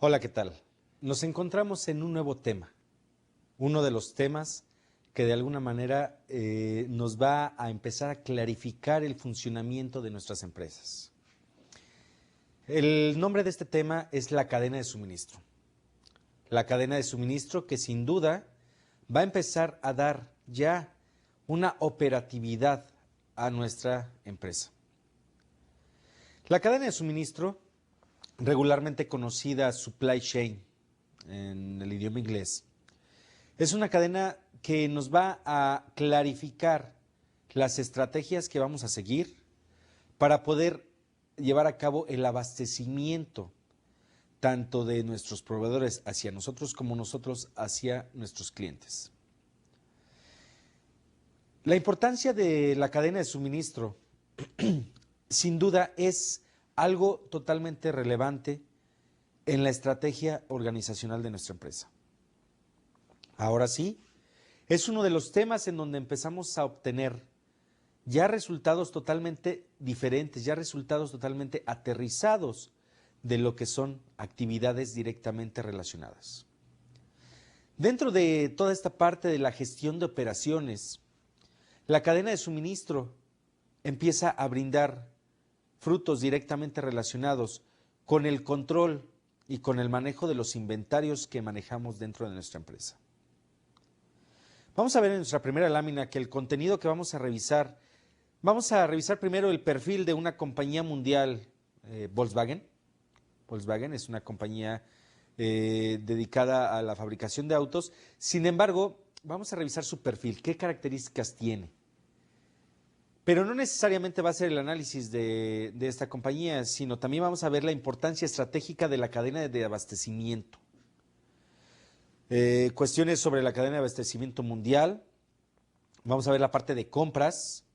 Hola, ¿qué tal? Nos encontramos en un nuevo tema, uno de los temas que de alguna manera nos va a empezar a clarificar el funcionamiento de nuestras empresas. El nombre de este tema es la cadena de suministro. La cadena de suministro que sin duda va a empezar a dar ya una operatividad a nuestra empresa. La cadena de suministro, regularmente conocida supply chain en el idioma inglés, es una cadena que nos va a clarificar las estrategias que vamos a seguir para poder llevar a cabo el abastecimiento tanto de nuestros proveedores hacia nosotros como nosotros hacia nuestros clientes. La importancia de la cadena de suministro, sin duda, es algo totalmente relevante en la estrategia organizacional de nuestra empresa. Ahora sí, es uno de los temas en donde empezamos a obtener ya resultados totalmente diferentes, ya resultados totalmente aterrizados de lo que son actividades directamente relacionadas. Dentro de toda esta parte de la gestión de operaciones, la cadena de suministro empieza a brindar frutos directamente relacionados con el control y con el manejo de los inventarios que manejamos dentro de nuestra empresa. Vamos a ver en nuestra primera lámina que el contenido que vamos a revisar primero el perfil de una compañía mundial, Volkswagen. Volkswagen es una compañía dedicada a la fabricación de autos. Sin embargo, vamos a revisar su perfil, qué características tiene. Pero no necesariamente va a ser el análisis de esta compañía, sino también vamos a ver la importancia estratégica de la cadena de abastecimiento. Cuestiones sobre la cadena de abastecimiento mundial. Vamos a ver la parte de compras,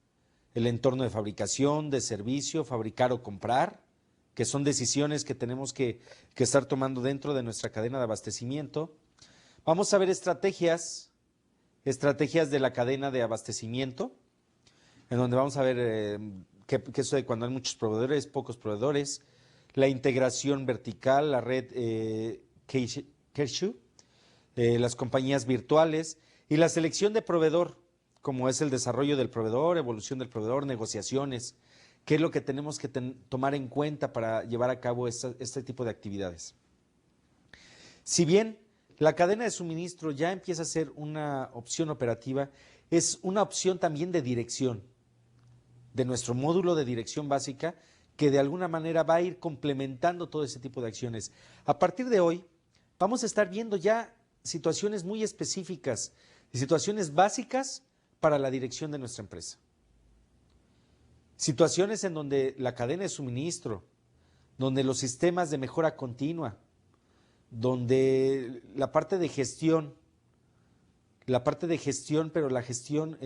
el entorno de fabricación, de servicio, fabricar o comprar, que son decisiones que tenemos que estar tomando dentro de nuestra cadena de abastecimiento. Vamos a ver estrategias de la cadena de abastecimiento, en donde vamos a ver qué sucede cuando hay muchos proveedores, pocos proveedores, la integración vertical, la red Cashew, las compañías virtuales y la selección de proveedor, como es el desarrollo del proveedor, evolución del proveedor, negociaciones, qué es lo que tenemos que tomar en cuenta para llevar a cabo este tipo de actividades. Si bien la cadena de suministro ya empieza a ser una opción operativa, es una opción también de dirección, de nuestro módulo de dirección básica, que de alguna manera va a ir complementando todo ese tipo de acciones. A partir de hoy, vamos a estar viendo ya situaciones muy específicas y situaciones básicas para la dirección de nuestra empresa. Situaciones en donde la cadena de suministro, donde los sistemas de mejora continua, donde la parte de gestión, pero la gestión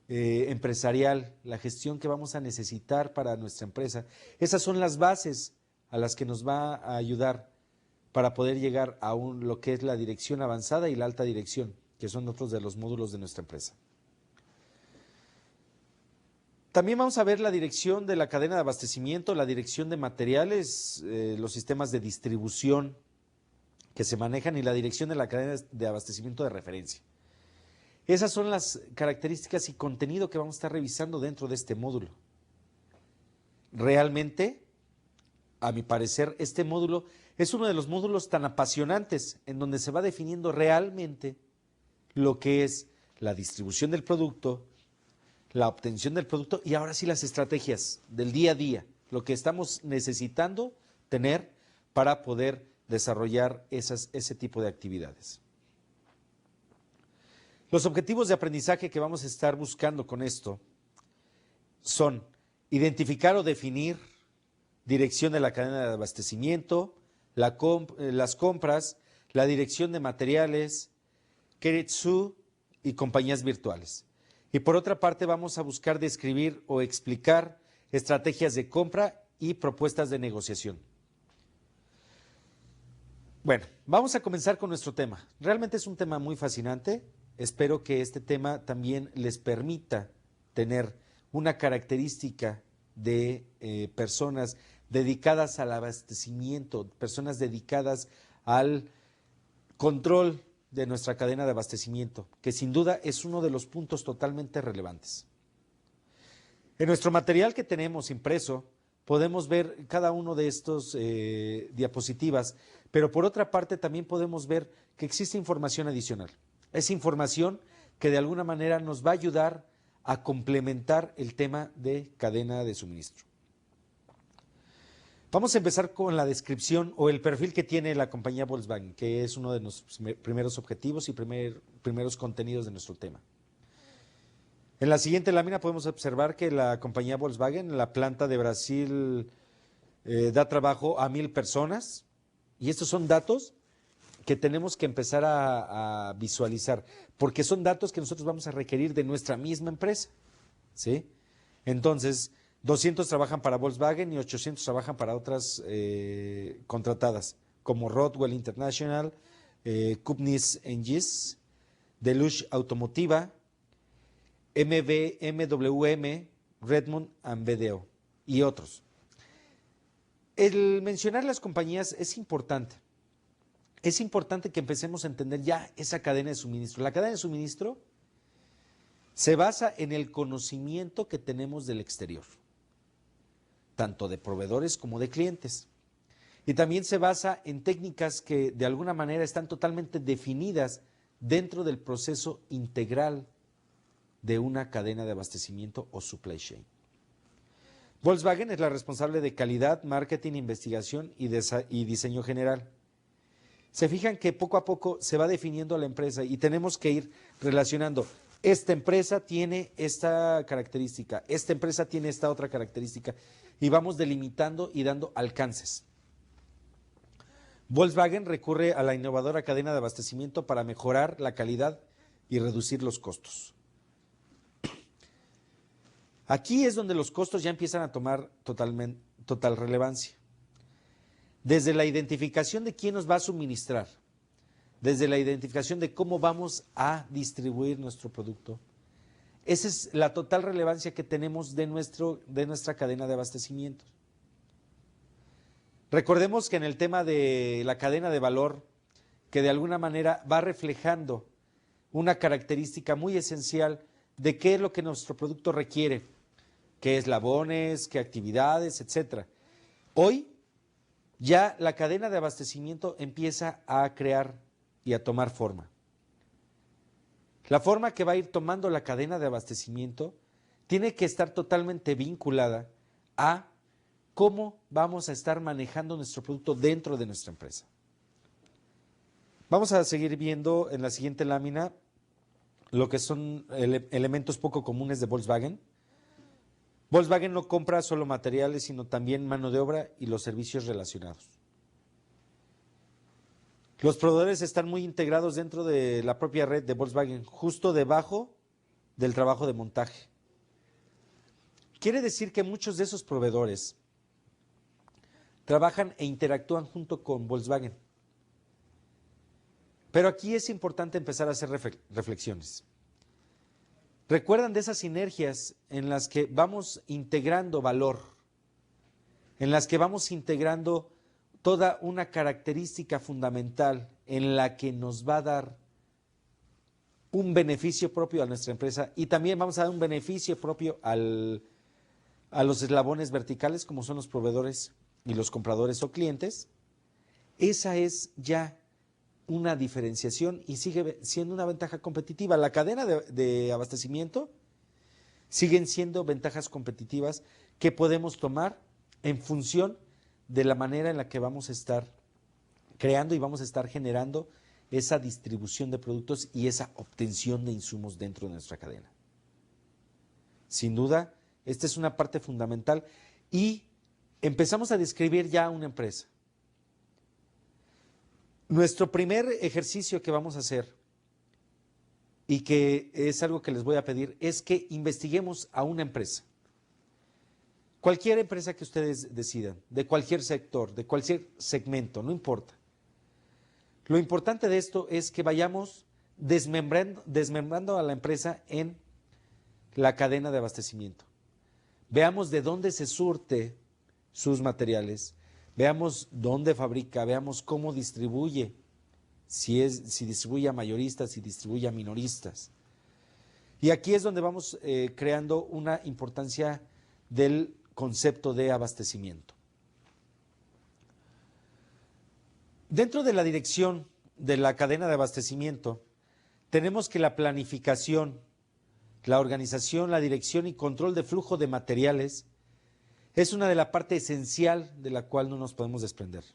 empresarial, la gestión que vamos a necesitar para nuestra empresa, esas son las bases a las que nos va a ayudar para poder llegar a lo que es la dirección avanzada y la alta dirección, que son otros de los módulos de nuestra empresa. También vamos a ver la dirección de la cadena de abastecimiento, la dirección de materiales, los sistemas de distribución que se manejan y la dirección de la cadena de abastecimiento de referencia. Esas son las características y contenido que vamos a estar revisando dentro de este módulo. Realmente, a mi parecer, este módulo es uno de los módulos tan apasionantes en donde se va definiendo realmente lo que es la distribución del producto, la obtención del producto y ahora sí las estrategias del día a día, lo que estamos necesitando tener para poder desarrollar ese tipo de actividades. Los objetivos de aprendizaje que vamos a estar buscando con esto son identificar o definir dirección de la cadena de abastecimiento, las compras, la dirección de materiales, Keiretsu y compañías virtuales. Y por otra parte vamos a buscar describir o explicar estrategias de compra y propuestas de negociación. Bueno, vamos a comenzar con nuestro tema. Realmente es un tema muy fascinante. Espero que este tema también les permita tener una característica de personas dedicadas al abastecimiento, personas dedicadas al control de nuestra cadena de abastecimiento, que sin duda es uno de los puntos totalmente relevantes. En nuestro material que tenemos impreso, podemos ver cada uno de estos diapositivas, pero por otra parte también podemos ver que existe información adicional. Es información que de alguna manera nos va a ayudar a complementar el tema de cadena de suministro. Vamos a empezar con la descripción o el perfil que tiene la compañía Volkswagen, que es uno de nuestros primeros objetivos y primeros contenidos de nuestro tema. En la siguiente lámina podemos observar que la compañía Volkswagen, la planta de Brasil, da trabajo a 1,000 personas, y estos son datos que tenemos que empezar a visualizar, porque son datos que nosotros vamos a requerir de nuestra misma empresa, ¿sí? Entonces, 200 trabajan para Volkswagen y 800 trabajan para otras contratadas, como Rothwell International, Cupnis Engis, Deluxe Automotiva, MWM, Redmond and BDO y otros. El mencionar las compañías es importante. Es importante que empecemos a entender ya esa cadena de suministro. La cadena de suministro se basa en el conocimiento que tenemos del exterior, tanto de proveedores como de clientes. Y también se basa en técnicas que de alguna manera están totalmente definidas dentro del proceso integral de una cadena de abastecimiento o supply chain. Volkswagen es la responsable de calidad, marketing, investigación y diseño general. Se fijan que poco a poco se va definiendo la empresa y tenemos que ir relacionando. Esta empresa tiene esta característica, esta empresa tiene esta otra característica, y vamos delimitando y dando alcances. Volkswagen recurre a la innovadora cadena de abastecimiento para mejorar la calidad y reducir los costos. Aquí es donde los costos ya empiezan a tomar total relevancia. Desde la identificación de quién nos va a suministrar, desde la identificación de cómo vamos a distribuir nuestro producto. Esa es la total relevancia que tenemos de nuestra cadena de abastecimiento. Recordemos que en el tema de la cadena de valor, que de alguna manera va reflejando una característica muy esencial de qué es lo que nuestro producto requiere, qué eslabones, qué actividades, etcétera. Hoy ya la cadena de abastecimiento empieza a crear y a tomar forma. La forma que va a ir tomando la cadena de abastecimiento tiene que estar totalmente vinculada a cómo vamos a estar manejando nuestro producto dentro de nuestra empresa. Vamos a seguir viendo en la siguiente lámina lo que son elementos poco comunes de Volkswagen. Volkswagen no compra solo materiales, sino también mano de obra y los servicios relacionados. Los proveedores están muy integrados dentro de la propia red de Volkswagen, justo debajo del trabajo de montaje. Quiere decir que muchos de esos proveedores trabajan e interactúan junto con Volkswagen. Pero aquí es importante empezar a hacer reflexiones. ¿Recuerdan de esas sinergias en las que vamos integrando valor, en las que vamos integrando toda una característica fundamental en la que nos va a dar un beneficio propio a nuestra empresa y también vamos a dar un beneficio propio a los eslabones verticales como son los proveedores y los compradores o clientes? Esa es ya una diferenciación y sigue siendo una ventaja competitiva. La cadena de abastecimiento siguen siendo ventajas competitivas que podemos tomar en función de la manera en la que vamos a estar creando y vamos a estar generando esa distribución de productos y esa obtención de insumos dentro de nuestra cadena. Sin duda, esta es una parte fundamental y empezamos a describir ya una empresa. Nuestro primer ejercicio que vamos a hacer y que es algo que les voy a pedir es que investiguemos a una empresa. Cualquier empresa que ustedes decidan, de cualquier sector, de cualquier segmento, no importa. Lo importante de esto es que vayamos desmembrando a la empresa en la cadena de abastecimiento. Veamos de dónde se surte sus materiales, veamos dónde fabrica, veamos cómo distribuye, si distribuye a mayoristas, si distribuye a minoristas. Y aquí es donde vamos creando una importancia del concepto de abastecimiento. Dentro de la dirección de la cadena de abastecimiento, tenemos que la planificación, la organización, la dirección y control de flujo de materiales es una de la parte esencial de la cual no nos podemos desprender.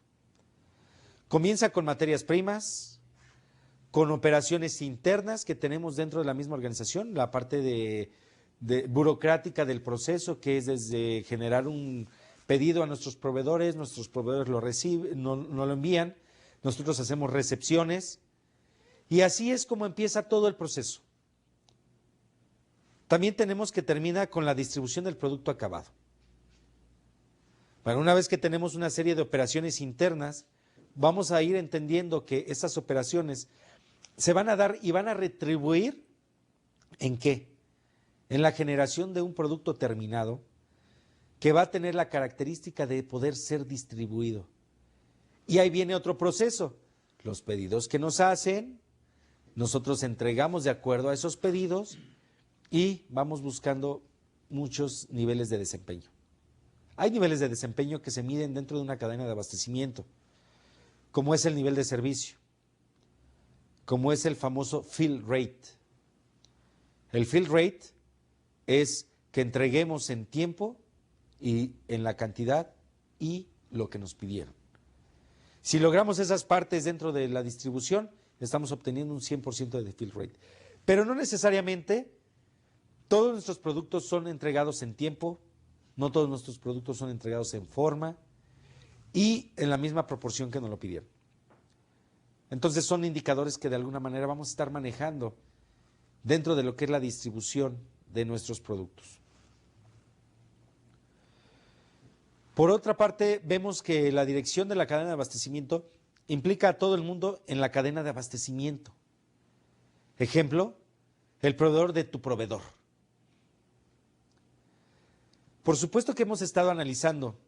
Comienza con materias primas, con operaciones internas que tenemos dentro de la misma organización, la parte de burocrática del proceso, que es desde generar un pedido a nuestros proveedores lo reciben, no lo envían, nosotros hacemos recepciones y así es como empieza todo el proceso. También tenemos que terminar con la distribución del producto acabado. Bueno, una vez que tenemos una serie de operaciones internas, vamos a ir entendiendo que estas operaciones se van a dar y van a retribuir ¿en qué? En la generación de un producto terminado que va a tener la característica de poder ser distribuido. Y ahí viene otro proceso. Los pedidos que nos hacen, nosotros entregamos de acuerdo a esos pedidos y vamos buscando muchos niveles de desempeño. Hay niveles de desempeño que se miden dentro de una cadena de abastecimiento, como es el nivel de servicio, como es el famoso fill rate. El fill rate es que entreguemos en tiempo y en la cantidad y lo que nos pidieron. Si logramos esas partes dentro de la distribución, estamos obteniendo un 100% de fill rate. Pero no necesariamente todos nuestros productos son entregados en tiempo, no todos nuestros productos son entregados en forma y en la misma proporción que nos lo pidieron. Entonces son indicadores que de alguna manera vamos a estar manejando dentro de lo que es la distribución de nuestros productos. Por otra parte, vemos que la dirección de la cadena de abastecimiento implica a todo el mundo en la cadena de abastecimiento. Ejemplo, el proveedor de tu proveedor. Por supuesto que hemos estado analizando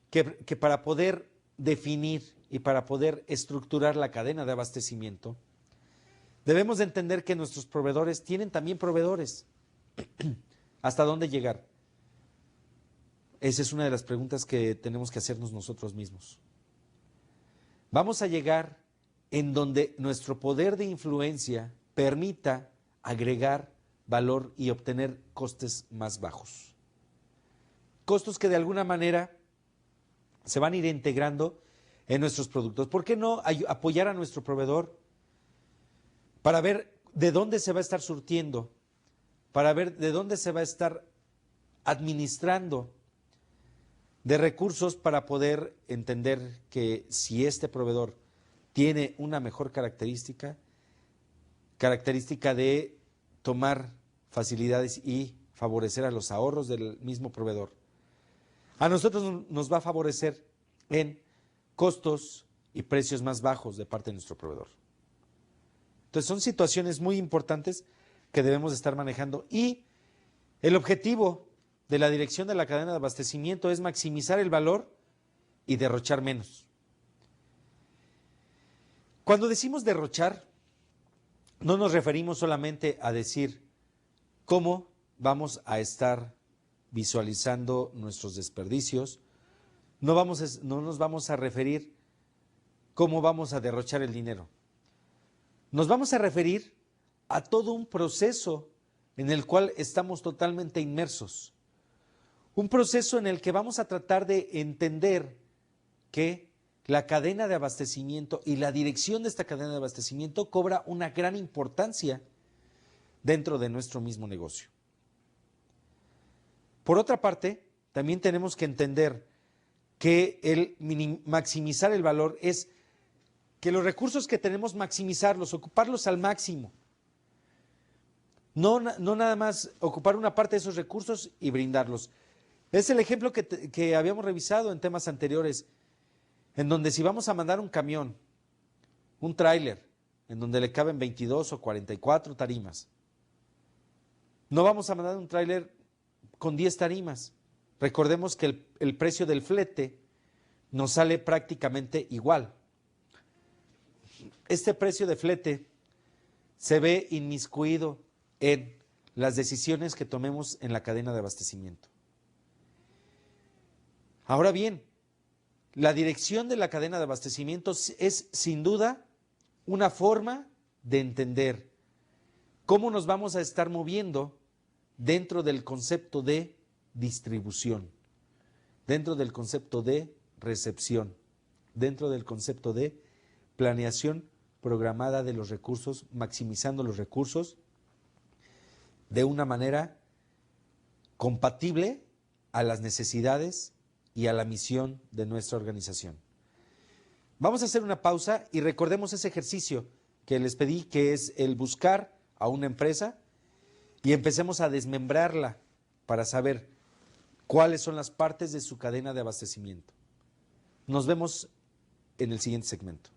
que para poder definir y para poder estructurar la cadena de abastecimiento, debemos de entender que nuestros proveedores tienen también proveedores. ¿Hasta dónde llegar? Esa es una de las preguntas que tenemos que hacernos nosotros mismos. Vamos a llegar en donde nuestro poder de influencia permita agregar valor y obtener costes más bajos. Costos que de alguna manera se van a ir integrando en nuestros productos. ¿Por qué no apoyar a nuestro proveedor para ver de dónde se va a estar surtiendo, para ver de dónde se va a estar administrando de recursos para poder entender que si este proveedor tiene una mejor característica de tomar facilidades y favorecer a los ahorros del mismo proveedor, a nosotros nos va a favorecer en costos y precios más bajos de parte de nuestro proveedor. Entonces son situaciones muy importantes que debemos estar manejando y el objetivo de la dirección de la cadena de abastecimiento es maximizar el valor y derrochar menos. Cuando decimos derrochar, no nos referimos solamente a decir cómo vamos a estar visualizando nuestros desperdicios, no nos vamos a referir cómo vamos a derrochar el dinero. Nos vamos a referir a todo un proceso en el cual estamos totalmente inmersos. Un proceso en el que vamos a tratar de entender que la cadena de abastecimiento y la dirección de esta cadena de abastecimiento cobra una gran importancia dentro de nuestro mismo negocio. Por otra parte, también tenemos que entender que el maximizar el valor es que los recursos que tenemos maximizarlos, ocuparlos al máximo. No nada más ocupar una parte de esos recursos y brindarlos. Es el ejemplo que habíamos revisado en temas anteriores, en donde si vamos a mandar un camión, un tráiler, en donde le caben 22 o 44 tarimas, no vamos a mandar un tráiler con 10 tarimas, recordemos que el precio del flete nos sale prácticamente igual. Este precio de flete se ve inmiscuido en las decisiones que tomemos en la cadena de abastecimiento. Ahora bien, la dirección de la cadena de abastecimiento es sin duda una forma de entender cómo nos vamos a estar moviendo dentro del concepto de distribución, dentro del concepto de recepción, dentro del concepto de planeación programada de los recursos, maximizando los recursos de una manera compatible a las necesidades y a la misión de nuestra organización. Vamos a hacer una pausa y recordemos ese ejercicio que les pedí, que es el buscar a una empresa y empecemos a desmembrarla para saber cuáles son las partes de su cadena de abastecimiento. Nos vemos en el siguiente segmento.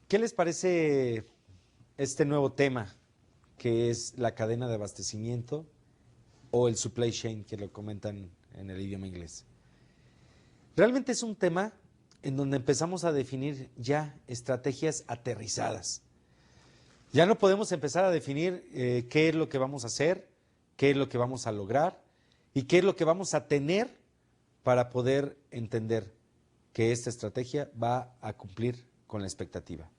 ¿Qué les parece este nuevo tema que es la cadena de abastecimiento o el supply chain, que lo comentan en el idioma inglés? Realmente es un tema en donde empezamos a definir ya estrategias aterrizadas. Ya no podemos empezar a definir qué es lo que vamos a hacer, qué es lo que vamos a lograr y qué es lo que vamos a tener para poder entender que esta estrategia va a cumplir con la expectativa.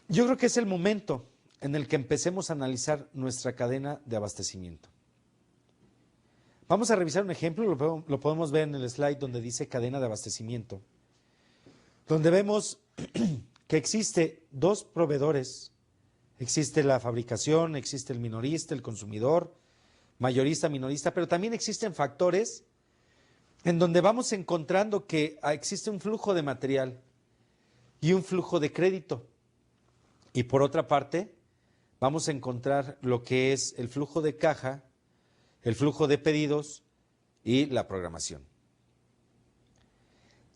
Yo creo que es el momento en el que empecemos a analizar nuestra cadena de abastecimiento. Vamos a revisar un ejemplo, lo podemos ver en el slide donde dice cadena de abastecimiento, donde vemos que existe dos proveedores, existe la fabricación, existe el minorista, el consumidor, mayorista, minorista, pero también existen factores en donde vamos encontrando que existe un flujo de material y un flujo de crédito. Y por otra parte, vamos a encontrar lo que es el flujo de caja, el flujo de pedidos y la programación.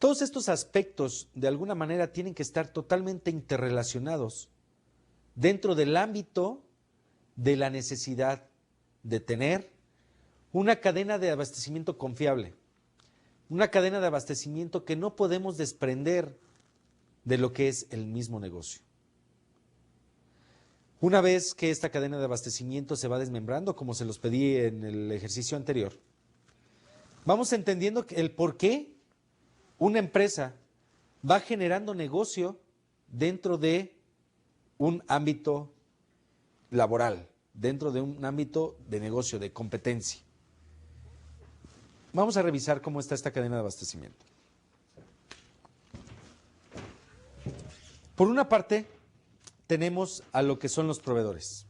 Todos estos aspectos, de alguna manera, tienen que estar totalmente interrelacionados dentro del ámbito de la necesidad de tener una cadena de abastecimiento confiable, una cadena de abastecimiento que no podemos desprender de lo que es el mismo negocio. Una vez que esta cadena de abastecimiento se va desmembrando, como se los pedí en el ejercicio anterior, vamos entendiendo el por qué una empresa va generando negocio dentro de un ámbito laboral, dentro de un ámbito de negocio, de competencia. Vamos a revisar cómo está esta cadena de abastecimiento. Por una parte, tenemos a lo que son los proveedores.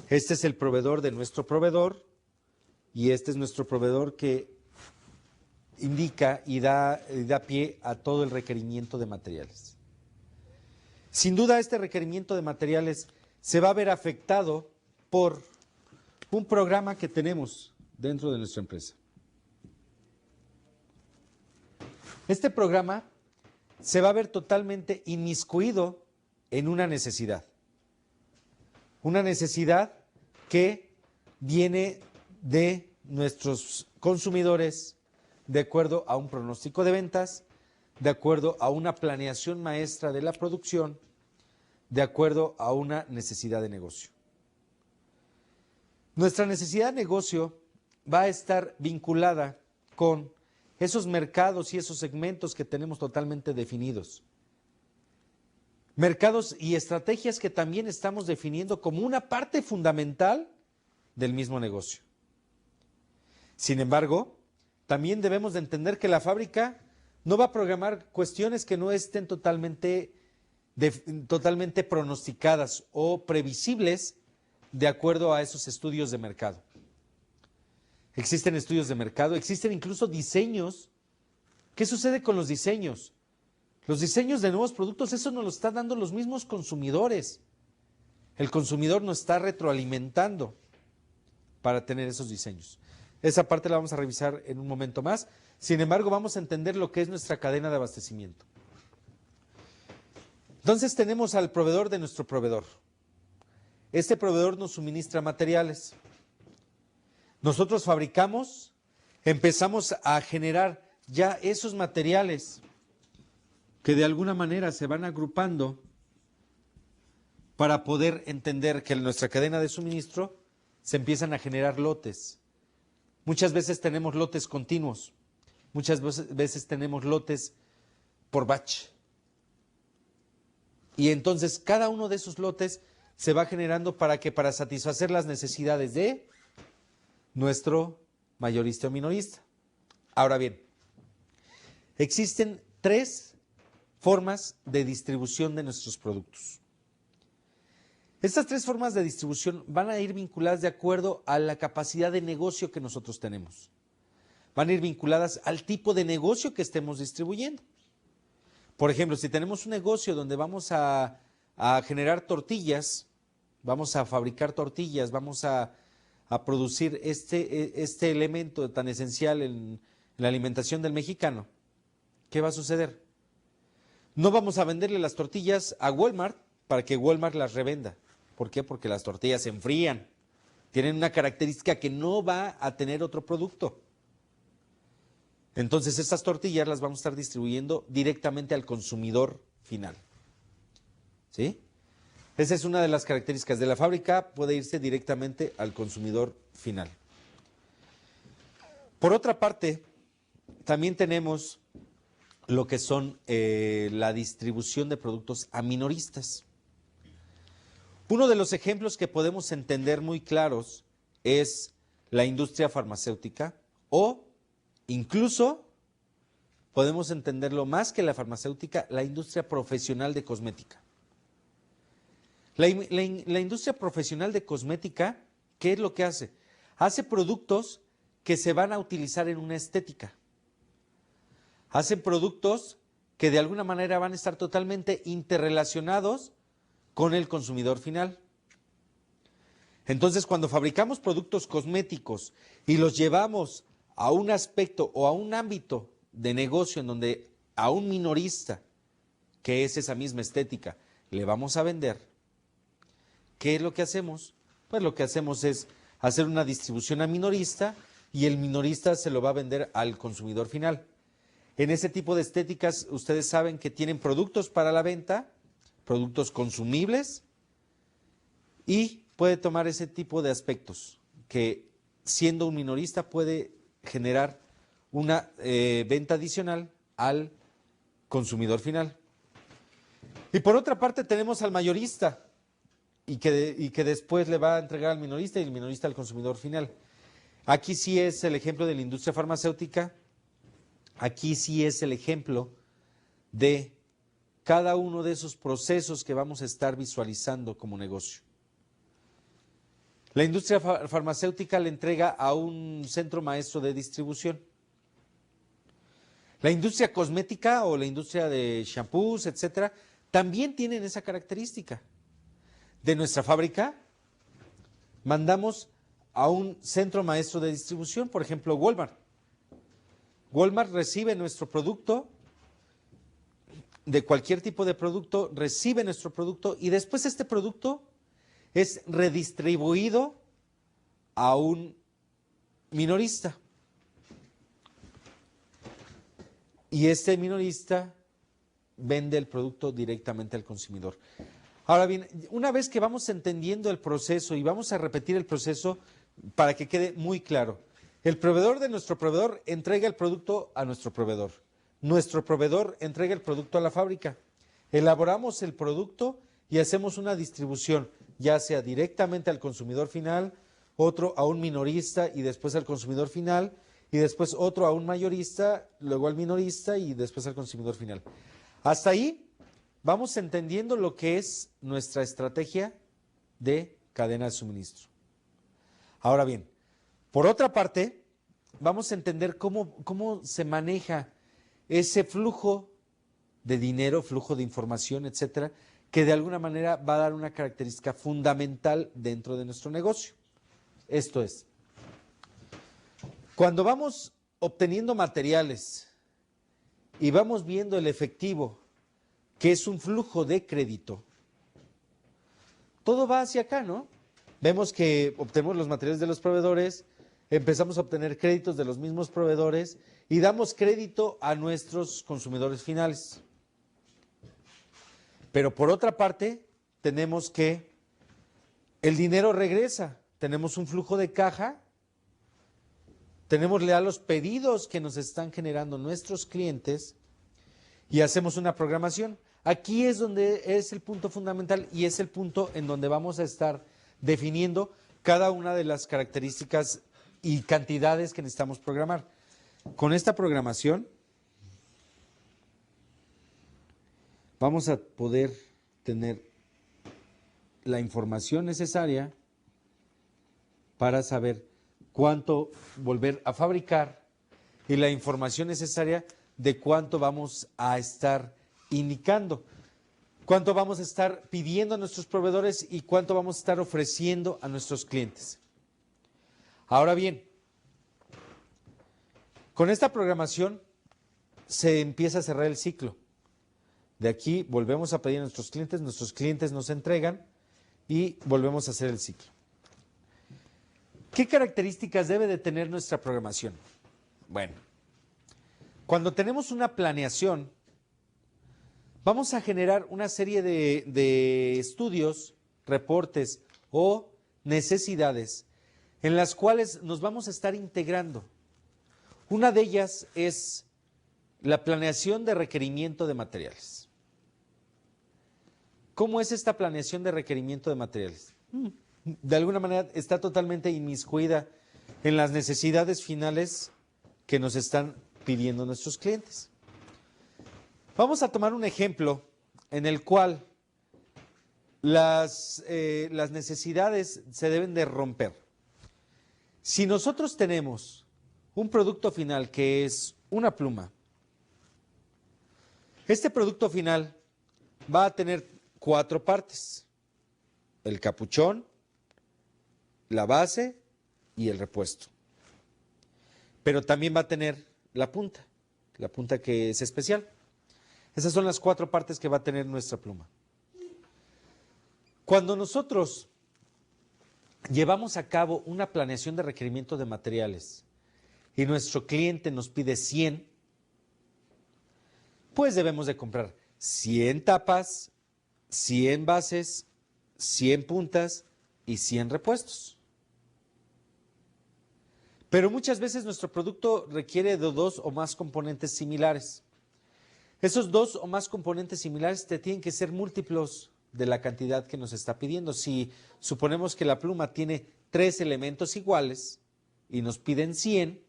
Este es el proveedor de nuestro proveedor y este es nuestro proveedor que indica y da pie a todo el requerimiento de materiales. Sin duda, este requerimiento de materiales se va a ver afectado por un programa que tenemos dentro de nuestra empresa. Este programa se va a ver totalmente inmiscuido en una necesidad que viene de nuestros consumidores de acuerdo a un pronóstico de ventas, de acuerdo a una planeación maestra de la producción, de acuerdo a una necesidad de negocio. Nuestra necesidad de negocio va a estar vinculada con esos mercados y esos segmentos que tenemos totalmente definidos. Mercados y estrategias que también estamos definiendo como una parte fundamental del mismo negocio. Sin embargo, también debemos de entender que la fábrica no va a programar cuestiones que no estén totalmente pronosticadas o previsibles de acuerdo a esos estudios de mercado. Existen estudios de mercado, existen incluso diseños. ¿Qué sucede con los diseños? Los diseños de nuevos productos, eso nos lo están dando los mismos consumidores. El consumidor nos está retroalimentando para tener esos diseños. Esa parte la vamos a revisar en un momento más. Sin embargo, vamos a entender lo que es nuestra cadena de abastecimiento. Entonces tenemos al proveedor de nuestro proveedor. Este proveedor nos suministra materiales. Nosotros fabricamos, empezamos a generar ya esos materiales que de alguna manera se van agrupando para poder entender que en nuestra cadena de suministro se empiezan a generar lotes. Muchas veces tenemos lotes continuos, muchas veces tenemos lotes por batch. Y entonces cada uno de esos lotes se va generando para satisfacer las necesidades de nuestro mayorista o minorista. Ahora bien, existen 3 formas de distribución de nuestros productos. Estas 3 formas de distribución van a ir vinculadas de acuerdo a la capacidad de negocio que nosotros tenemos. Van a ir vinculadas al tipo de negocio que estemos distribuyendo. Por ejemplo, si tenemos un negocio donde vamos a generar tortillas, vamos a fabricar tortillas, vamos a producir este elemento tan esencial en la alimentación del mexicano, ¿qué va a suceder? No vamos a venderle las tortillas a Walmart para que Walmart las revenda. ¿Por qué? Porque las tortillas se enfrían. Tienen una característica que no va a tener otro producto. Entonces, estas tortillas las vamos a estar distribuyendo directamente al consumidor final. ¿Sí? Esa es una de las características de la fábrica, puede irse directamente al consumidor final. Por otra parte, también tenemos lo que son la distribución de productos a minoristas. Uno de los ejemplos que podemos entender muy claros es la industria farmacéutica o incluso podemos entenderlo más que la farmacéutica, la industria profesional de cosmética. La industria profesional de cosmética, ¿qué es lo que hace? Hace productos que se van a utilizar en una estética. Hacen productos que de alguna manera van a estar totalmente interrelacionados con el consumidor final. Entonces, cuando fabricamos productos cosméticos y los llevamos a un aspecto o a un ámbito de negocio en donde a un minorista, que es esa misma estética, le vamos a vender, ¿qué es lo que hacemos? Pues lo que hacemos es hacer una distribución a minorista y el minorista se lo va a vender al consumidor final. En ese tipo de estéticas, ustedes saben que tienen productos para la venta, productos consumibles, y puede tomar ese tipo de aspectos que, siendo un minorista, puede generar una venta adicional al consumidor final. Y por otra parte tenemos al mayorista y que después le va a entregar al minorista y el minorista al consumidor final. Aquí sí es el ejemplo de la industria farmacéutica. Aquí sí es el ejemplo de cada uno de esos procesos que vamos a estar visualizando como negocio. La industria farmacéutica le entrega a un centro maestro de distribución. La industria cosmética o la industria de shampoos, etcétera, también tienen esa característica. De nuestra fábrica mandamos a un centro maestro de distribución, por ejemplo, Walmart. Walmart recibe nuestro producto, de cualquier tipo de producto, recibe nuestro producto y después este producto es redistribuido a un minorista. y este minorista vende el producto directamente al consumidor. Ahora bien, una vez que vamos entendiendo el proceso y vamos a repetir el proceso para que quede muy claro, el proveedor de nuestro proveedor entrega el producto a nuestro proveedor. Nuestro proveedor entrega el producto a la fábrica. Elaboramos el producto y hacemos una distribución, ya sea directamente al consumidor final, otro a un minorista y después al consumidor final, y después otro a un mayorista, luego al minorista y después al consumidor final. Hasta ahí vamos entendiendo lo que es nuestra estrategia de cadena de suministro. Ahora bien, por otra parte, vamos a entender cómo se maneja ese flujo de dinero, flujo de información, etcétera, que de alguna manera va a dar una característica fundamental dentro de nuestro negocio. Esto es, cuando vamos obteniendo materiales y vamos viendo el efectivo, que es un flujo de crédito, todo va hacia acá, ¿no? Vemos que obtenemos los materiales de los proveedores, empezamos a obtener créditos de los mismos proveedores y damos crédito a nuestros consumidores finales. Pero por otra parte, tenemos que el dinero regresa, tenemos un flujo de caja, tenemos ya los pedidos que nos están generando nuestros clientes y hacemos una programación. Aquí es donde es el punto fundamental y es el punto en donde vamos a estar definiendo cada una de las características y cantidades que necesitamos programar. Con esta programación vamos a poder tener la información necesaria para saber cuánto volver a fabricar y la información necesaria de cuánto vamos a estar indicando, cuánto vamos a estar pidiendo a nuestros proveedores y cuánto vamos a estar ofreciendo a nuestros clientes. Ahora bien, con esta programación se empieza a cerrar el ciclo. De aquí volvemos a pedir a nuestros clientes nos entregan y volvemos a hacer el ciclo. ¿Qué características debe de tener nuestra programación? Bueno, cuando tenemos una planeación, vamos a generar una serie de estudios, reportes o necesidades en las cuales nos vamos a estar integrando. Una de ellas es la planeación de requerimiento de materiales. ¿Cómo es esta planeación de requerimiento de materiales? De alguna manera está totalmente inmiscuida en las necesidades finales que nos están pidiendo nuestros clientes. Vamos a tomar un ejemplo en el cual las necesidades se deben de romper. Si nosotros tenemos un producto final que es una pluma, este producto final va a tener 4 partes: el capuchón, la base y el repuesto. Pero también va a tener la punta que es especial. Esas son las 4 partes que va a tener nuestra pluma. Cuando nosotros llevamos a cabo una planeación de requerimiento de materiales y nuestro cliente nos pide 100, pues debemos de comprar 100 tapas, 100 bases, 100 puntas y 100 repuestos. Pero muchas veces nuestro producto requiere de 2 o más componentes similares. Esos 2 o más componentes similares tienen que ser múltiplos de la cantidad que nos está pidiendo. Si suponemos que la pluma tiene 3 elementos iguales y nos piden 100,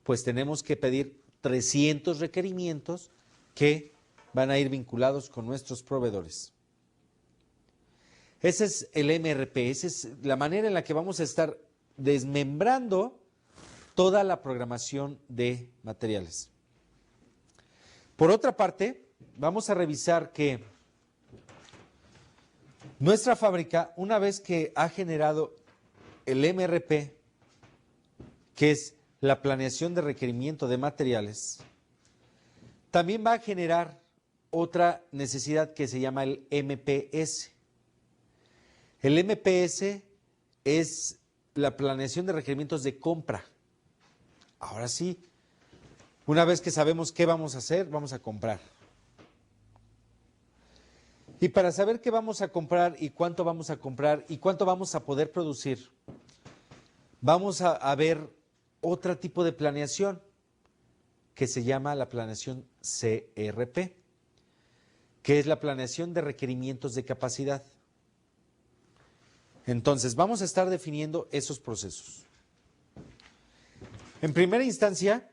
pues tenemos que pedir 300 requerimientos que van a ir vinculados con nuestros proveedores. Ese es el MRP, esa es la manera en la que vamos a estar desmembrando toda la programación de materiales. Por otra parte, vamos a revisar que nuestra fábrica, una vez que ha generado el MRP, que es la planeación de requerimiento de materiales, también va a generar otra necesidad que se llama el MPS. El MPS es la planeación de requerimientos de compra. Ahora sí, Una vez que sabemos qué vamos a hacer, vamos a comprar. Y para saber qué vamos a comprar y cuánto vamos a comprar y cuánto vamos a poder producir, vamos a ver otro tipo de planeación que se llama la planeación CRP, que es la planeación de requerimientos de capacidad. Entonces, vamos a estar definiendo esos procesos. En primera instancia,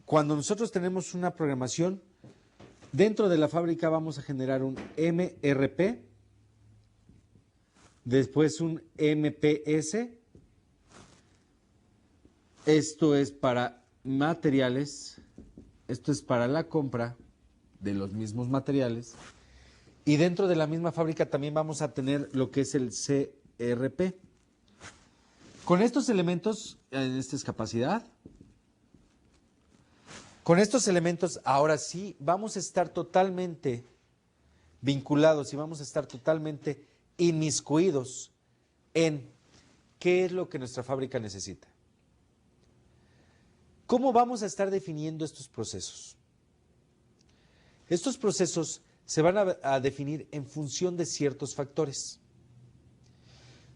cuando nosotros tenemos una programación, dentro de la fábrica vamos a generar un MRP, después un MPS. Esto es para materiales, esto es para la compra de los mismos materiales. Y dentro de la misma fábrica también vamos a tener lo que es el CRP. Con estos elementos, esta es capacidad. Con estos elementos, ahora sí, vamos a estar totalmente vinculados y vamos a estar totalmente inmiscuidos en qué es lo que nuestra fábrica necesita. ¿Cómo vamos a estar definiendo estos procesos? Estos procesos se van a definir en función de ciertos factores.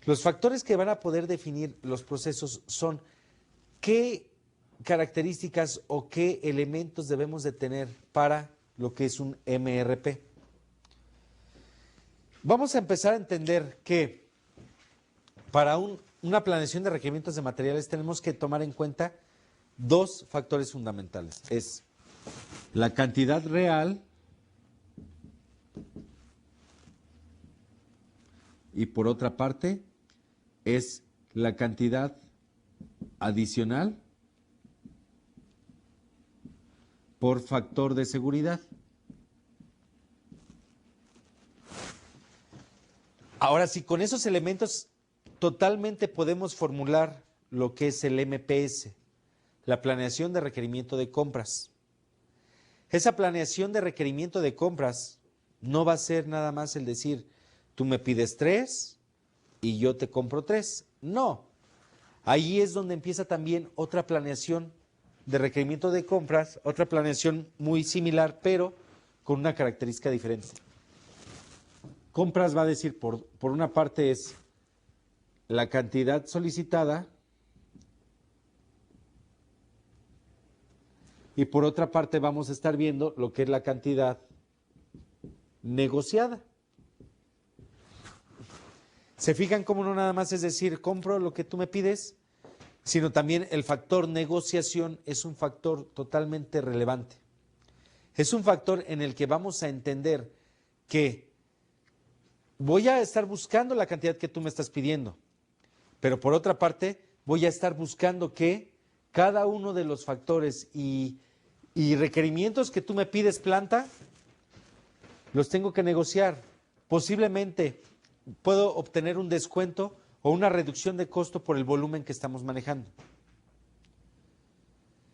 Los factores que van a poder definir los procesos son qué características o qué elementos debemos de tener para lo que es un MRP. Vamos a empezar a entender que para una planeación de requerimientos de materiales tenemos que tomar en cuenta dos factores fundamentales. Es la cantidad real y por otra parte es la cantidad adicional por factor de seguridad. Ahora, si con esos elementos totalmente podemos formular lo que es el MPS, la planeación de requerimiento de compras. Esa planeación de requerimiento de compras no va a ser nada más el decir, tú me pides 3 y yo te compro 3. No, ahí es donde empieza también otra planeación de requerimiento de compras, otra planeación muy similar, pero con una característica diferente. Compras va a decir, por una parte es la cantidad solicitada y por otra parte vamos a estar viendo lo que es la cantidad negociada. ¿Se fijan cómo no nada más es decir, compro lo que tú me pides? Sino también el factor negociación es un factor totalmente relevante. Es un factor en el que vamos a entender que voy a estar buscando la cantidad que tú me estás pidiendo, pero por otra parte voy a estar buscando que cada uno de los factores y requerimientos que tú me pides, planta, los tengo que negociar. Posiblemente puedo obtener un descuento o una reducción de costo por el volumen que estamos manejando.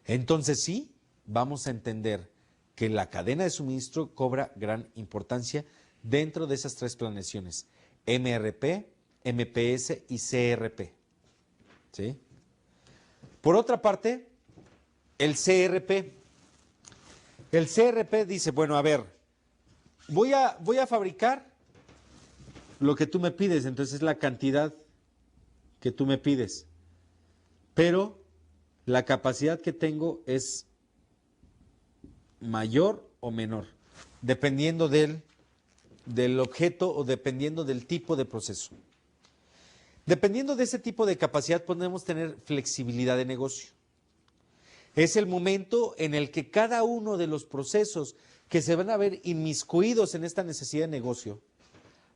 Entonces sí, vamos a entender que la cadena de suministro cobra gran importancia dentro de esas tres planeaciones, MRP, MPS y CRP. ¿Sí? Por otra parte, el CRP. El CRP dice, bueno, a ver, voy a fabricar lo que tú me pides, entonces es la cantidad que tú me pides, pero la capacidad que tengo es mayor o menor, dependiendo del objeto o dependiendo del tipo de proceso. Dependiendo de ese tipo de capacidad podemos tener flexibilidad de negocio. Es el momento en el que cada uno de los procesos que se van a ver inmiscuidos en esta necesidad de negocio,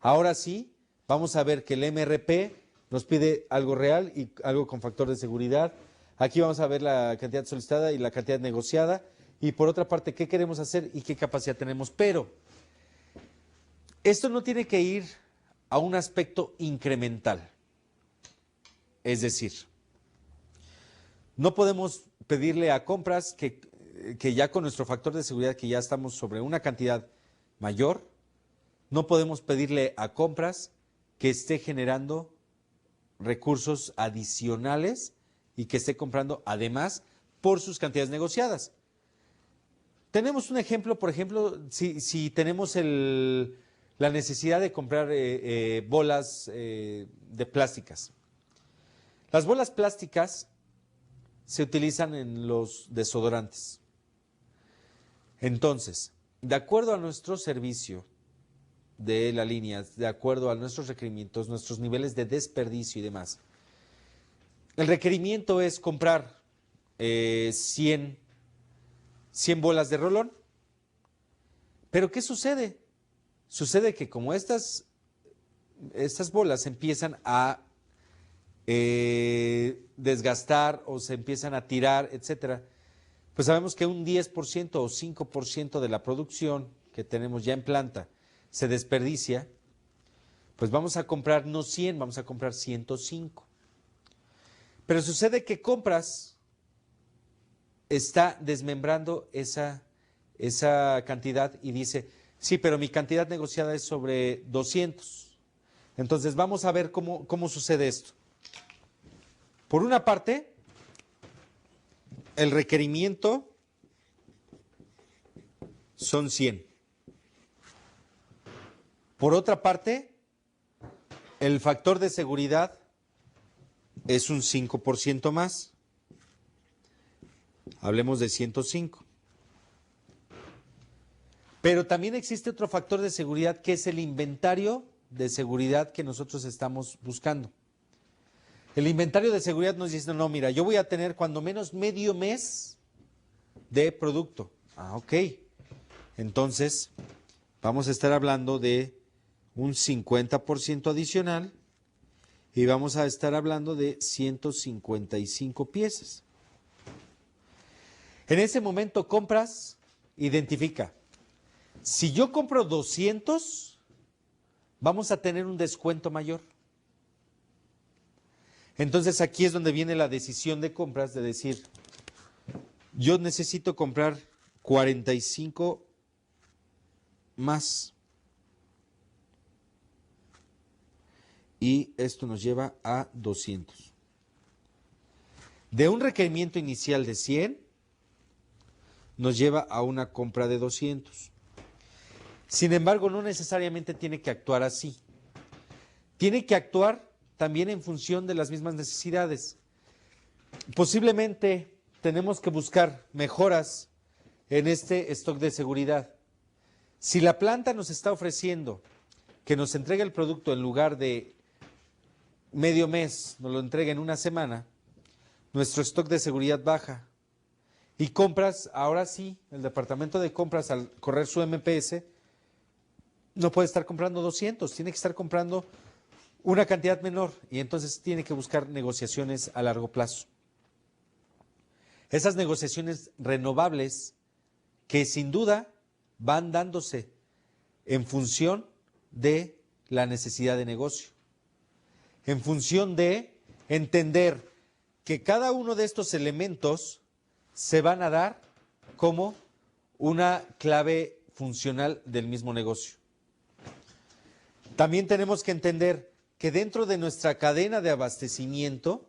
ahora sí, vamos a ver que el MRP nos pide algo real y algo con factor de seguridad. Aquí vamos a ver la cantidad solicitada y la cantidad negociada. Y por otra parte, qué queremos hacer y qué capacidad tenemos. Pero esto no tiene que ir a un aspecto incremental. Es decir, no podemos pedirle a compras que ya con nuestro factor de seguridad, que ya estamos sobre una cantidad mayor, no podemos pedirle a compras que esté generando recursos adicionales y que esté comprando además por sus cantidades negociadas. Tenemos un ejemplo, por ejemplo, si tenemos la necesidad de comprar bolas de plásticas. Las bolas plásticas se utilizan en los desodorantes. Entonces, de acuerdo a nuestro servicio de la línea, de acuerdo a nuestros requerimientos, nuestros niveles de desperdicio y demás, el requerimiento es comprar 100 bolas de rolón. Pero ¿qué sucede? Sucede que como estas bolas empiezan a desgastar o se empiezan a tirar, etcétera, pues sabemos que un 10% o 5% de la producción que tenemos ya en planta se desperdicia, pues vamos a comprar no 100, vamos a comprar 105. Pero sucede que compras, está desmembrando esa cantidad y dice, sí, pero mi cantidad negociada es sobre 200. Entonces vamos a ver cómo sucede esto. Por una parte, el requerimiento son 100. Por otra parte, el factor de seguridad es un 5% más. Hablemos de 105. Pero también existe otro factor de seguridad que es el inventario de seguridad que nosotros estamos buscando. El inventario de seguridad nos dice, no, mira, yo voy a tener cuando menos medio mes de producto. Ah, ok. Entonces, vamos a estar hablando de un 50% adicional y vamos a estar hablando de 155 piezas. En ese momento compras, identifica. Si yo compro 200, vamos a tener un descuento mayor. Entonces aquí es donde viene la decisión de compras de decir, yo necesito comprar 45 más. Y esto nos lleva a 200. De un requerimiento inicial de 100, nos lleva a una compra de 200. Sin embargo, no necesariamente tiene que actuar así. Tiene que actuar también en función de las mismas necesidades. Posiblemente tenemos que buscar mejoras en este stock de seguridad. Si la planta nos está ofreciendo que nos entregue el producto en lugar de medio mes, nos lo entregue en una semana, nuestro stock de seguridad baja. Y compras, ahora sí, el departamento de compras al correr su MPS, no puede estar comprando 200, tiene que estar comprando una cantidad menor y entonces tiene que buscar negociaciones a largo plazo. Esas negociaciones renovables que sin duda van dándose en función de la necesidad de negocio, en función de entender que cada uno de estos elementos se van a dar como una clave funcional del mismo negocio. También tenemos que entender que dentro de nuestra cadena de abastecimiento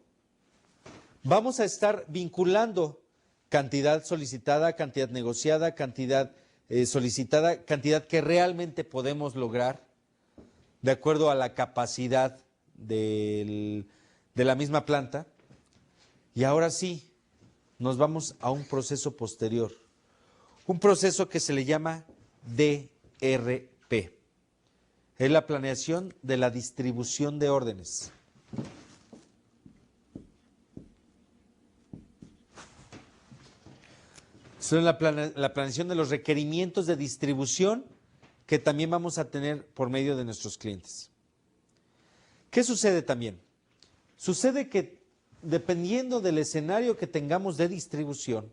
vamos a estar vinculando cantidad solicitada, cantidad negociada, cantidad solicitada, cantidad que realmente podemos lograr de acuerdo a la capacidad de la misma planta. Y ahora sí, nos vamos a un proceso posterior, un proceso que se le llama DRP. Es la planeación de la distribución de órdenes. Son la planeación de los requerimientos de distribución que también vamos a tener por medio de nuestros clientes. ¿Qué sucede también? Sucede que dependiendo del escenario que tengamos de distribución,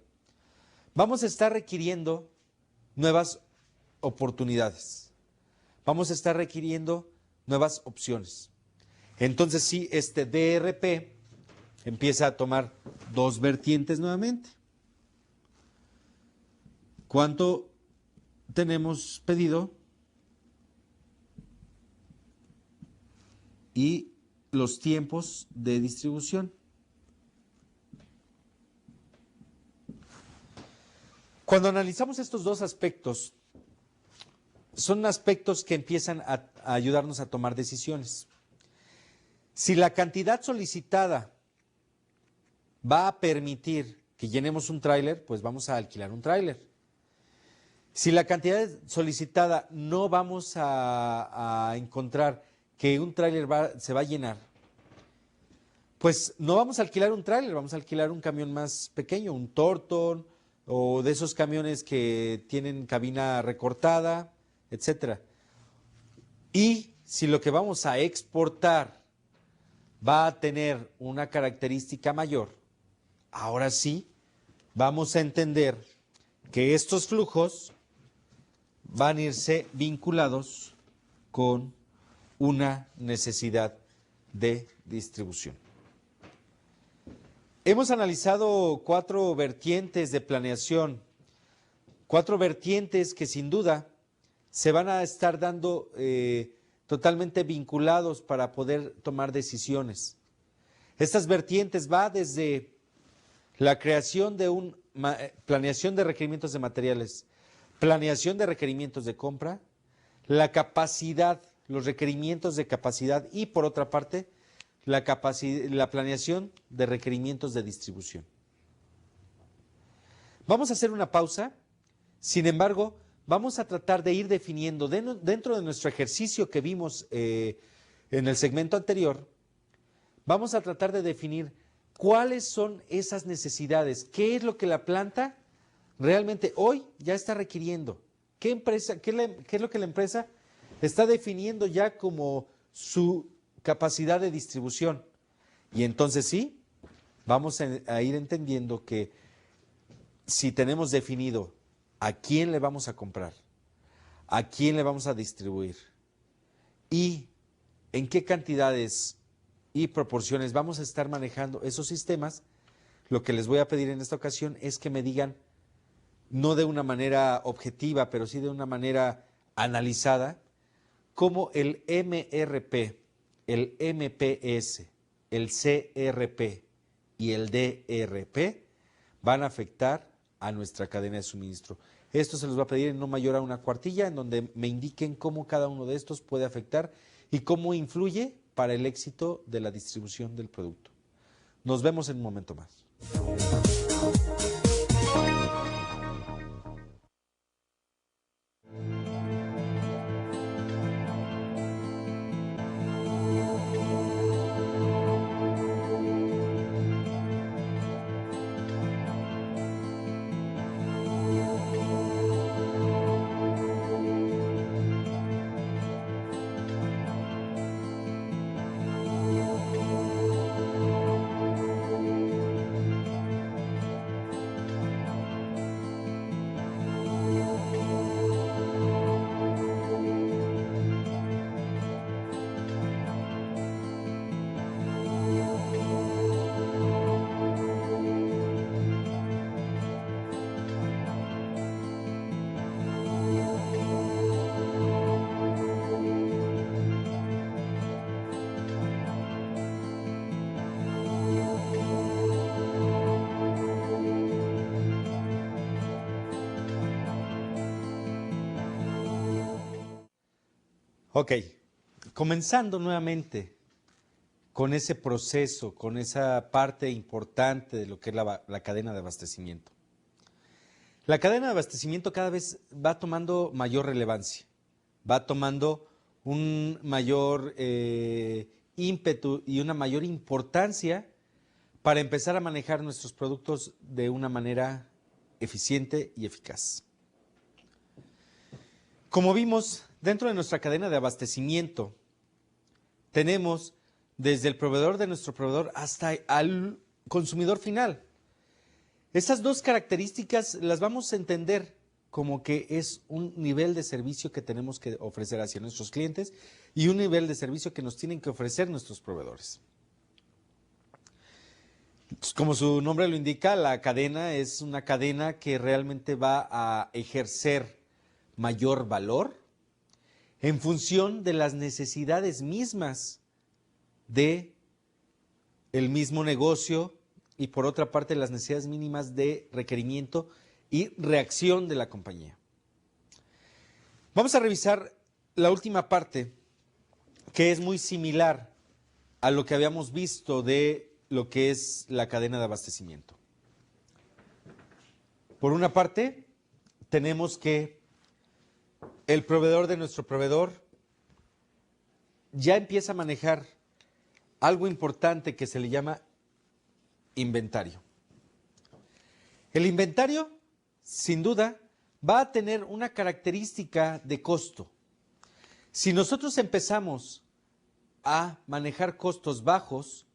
vamos a estar requiriendo nuevas oportunidades. Vamos a estar requiriendo nuevas opciones. Entonces sí, este DRP empieza a tomar dos vertientes nuevamente. ¿Cuánto tenemos pedido? Y los tiempos de distribución. Cuando analizamos estos dos aspectos, son aspectos que empiezan a ayudarnos a tomar decisiones. Si la cantidad solicitada va a permitir que llenemos un tráiler, pues vamos a alquilar un tráiler. Si la cantidad solicitada no vamos a encontrar que un tráiler se va a llenar, pues no vamos a alquilar un tráiler, vamos a alquilar un camión más pequeño, un Torton o de esos camiones que tienen cabina recortada, etcétera. Y si lo que vamos a exportar va a tener una característica mayor, ahora sí vamos a entender que estos flujos van a irse vinculados con una necesidad de distribución. Hemos analizado 4 vertientes de planeación, 4 vertientes que sin duda se van a estar dando totalmente vinculados para poder tomar decisiones. Estas vertientes va desde la creación de planeación de requerimientos de materiales, planeación de requerimientos de compra, la capacidad, los requerimientos de capacidad y por otra parte, la planeación de requerimientos de distribución. Vamos a hacer una pausa, sin embargo, vamos a tratar de ir definiendo dentro de nuestro ejercicio que vimos en el segmento anterior, vamos a tratar de definir cuáles son esas necesidades, qué es lo que la planta realmente hoy ya está requiriendo, qué es lo que la empresa está definiendo ya como su capacidad de distribución. Y entonces sí, vamos a ir entendiendo que si tenemos definido a quién le vamos a comprar, a quién le vamos a distribuir y en qué cantidades y proporciones vamos a estar manejando esos sistemas, lo que les voy a pedir en esta ocasión es que me digan, no de una manera objetiva, pero sí de una manera analizada, cómo el MRP, el MPS, el CRP y el DRP van a afectar a nuestra cadena de suministro. Esto se los va a pedir en no mayor a una cuartilla, en donde me indiquen cómo cada uno de estos puede afectar y cómo influye para el éxito de la distribución del producto. Nos vemos en un momento más. Ok, comenzando nuevamente con ese proceso, con esa parte importante de lo que es la cadena de abastecimiento. La cadena de abastecimiento cada vez va tomando mayor relevancia, va tomando un mayor ímpetu y una mayor importancia para empezar a manejar nuestros productos de una manera eficiente y eficaz. Como vimos, dentro de nuestra cadena de abastecimiento, tenemos desde el proveedor de nuestro proveedor hasta al consumidor final. Estas dos características las vamos a entender como que es un nivel de servicio que tenemos que ofrecer hacia nuestros clientes y un nivel de servicio que nos tienen que ofrecer nuestros proveedores. Como su nombre lo indica, la cadena es una cadena que realmente va a ejercer mayor valor en función de las necesidades mismas de el mismo negocio y por otra parte las necesidades mínimas de requerimiento y reacción de la compañía. Vamos a revisar la última parte, que es muy similar a lo que habíamos visto de lo que es la cadena de abastecimiento. Por una parte, tenemos que el proveedor de nuestro proveedor ya empieza a manejar algo importante que se le llama inventario. El inventario, sin duda, va a tener una característica de costo. Si nosotros empezamos a manejar costos bajos,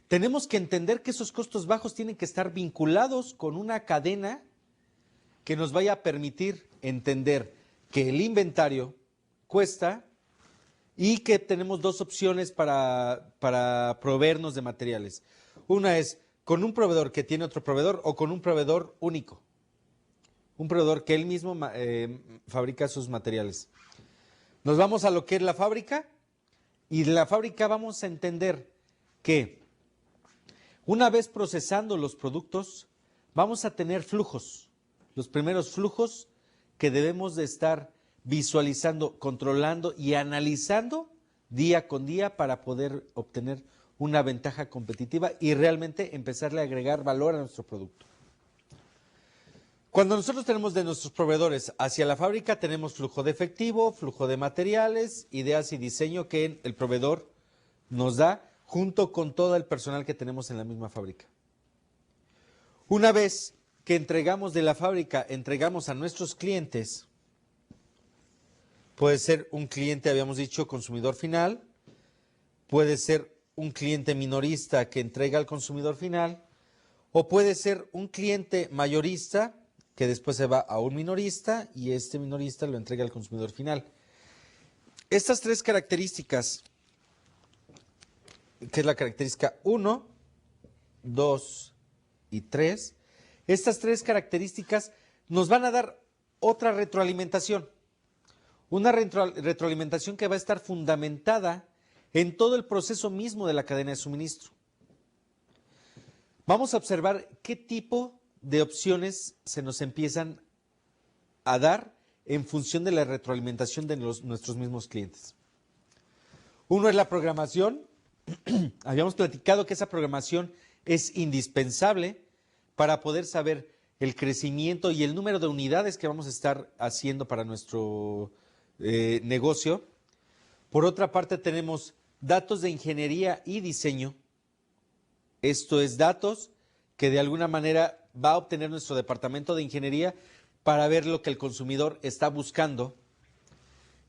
tenemos que entender que esos costos bajos tienen que estar vinculados con una cadena que nos vaya a permitir entender que el inventario cuesta y que tenemos dos opciones para proveernos de materiales. Una es con un proveedor que tiene otro proveedor o con un proveedor único. Un proveedor que él mismo fabrica sus materiales. Nos vamos a lo que es la fábrica y de la fábrica vamos a entender que una vez procesando los productos vamos a tener flujos. Los primeros flujos que debemos de estar visualizando, controlando y analizando día con día para poder obtener una ventaja competitiva y realmente empezarle a agregar valor a nuestro producto. Cuando nosotros tenemos de nuestros proveedores hacia la fábrica, tenemos flujo de efectivo, flujo de materiales, ideas y diseño que el proveedor nos da junto con todo el personal que tenemos en la misma fábrica. Una vez que entregamos de la fábrica, entregamos a nuestros clientes, puede ser un cliente, habíamos dicho, consumidor final, puede ser un cliente minorista que entrega al consumidor final, o puede ser un cliente mayorista que después se va a un minorista y este minorista lo entrega al consumidor final. Estas tres características, que es la característica 1, 2 y 3, estas tres características nos van a dar otra retroalimentación. Una retroalimentación que va a estar fundamentada en todo el proceso mismo de la cadena de suministro. Vamos a observar qué tipo de opciones se nos empiezan a dar en función de la retroalimentación de nuestros mismos clientes. Uno es la programación. Habíamos platicado que esa programación es indispensable para poder saber el crecimiento y el número de unidades que vamos a estar haciendo para nuestro negocio. Por otra parte, tenemos datos de ingeniería y diseño. Esto es datos que de alguna manera va a obtener nuestro departamento de ingeniería para ver lo que el consumidor está buscando.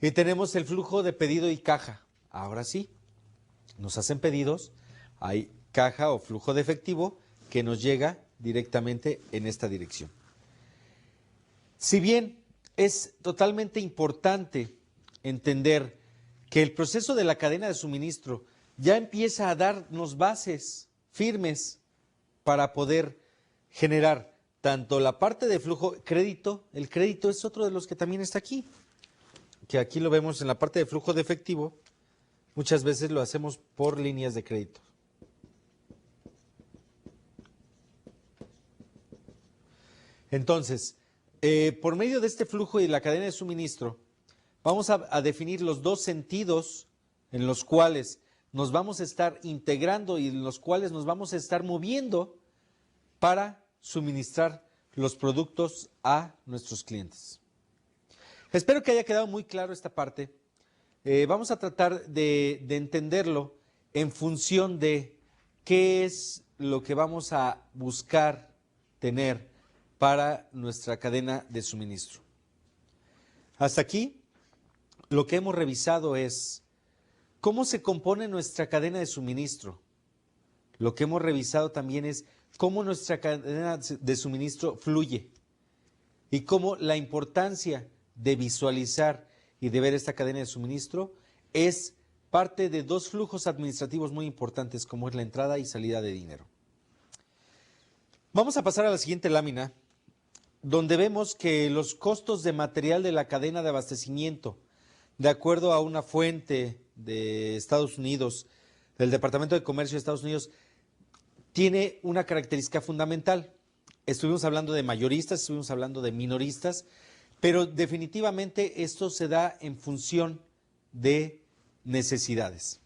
Y tenemos el flujo de pedido y caja. Ahora sí, nos hacen pedidos, hay caja o flujo de efectivo que nos llega directamente en esta dirección. Si bien es totalmente importante entender que el proceso de la cadena de suministro ya empieza a darnos bases firmes para poder generar tanto la parte de flujo, crédito, el crédito es otro de los que también está aquí, que aquí lo vemos en la parte de flujo de efectivo, muchas veces lo hacemos por líneas de crédito. Entonces, por medio de este flujo y la cadena de suministro, vamos a definir los dos sentidos en los cuales nos vamos a estar integrando y en los cuales nos vamos a estar moviendo para suministrar los productos a nuestros clientes. Espero que haya quedado muy claro esta parte. Vamos a tratar de entenderlo en función de qué es lo que vamos a buscar tener para nuestra cadena de suministro. Hasta aquí, lo que hemos revisado es cómo se compone nuestra cadena de suministro. Lo que hemos revisado también es cómo nuestra cadena de suministro fluye y cómo la importancia de visualizar y de ver esta cadena de suministro es parte de dos flujos administrativos muy importantes como es la entrada y salida de dinero. Vamos a pasar a la siguiente lámina, donde vemos que los costos de material de la cadena de abastecimiento, de acuerdo a una fuente de Estados Unidos, del Departamento de Comercio de Estados Unidos, tiene una característica fundamental. estuvimos hablando de mayoristas, estuvimos hablando de minoristas, pero definitivamente esto se da en función de necesidades.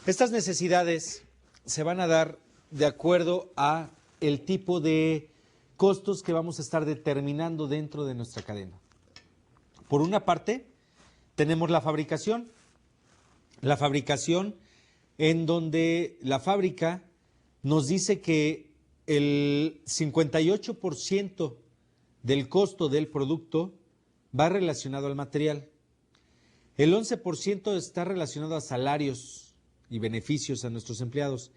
Estas necesidades se van a dar de acuerdo a el tipo de costos que vamos a estar determinando dentro de nuestra cadena. Por una parte, tenemos la fabricación en donde la fábrica nos dice que el 58% del costo del producto va relacionado al material. El 11% está relacionado a salarios y beneficios a nuestros empleados.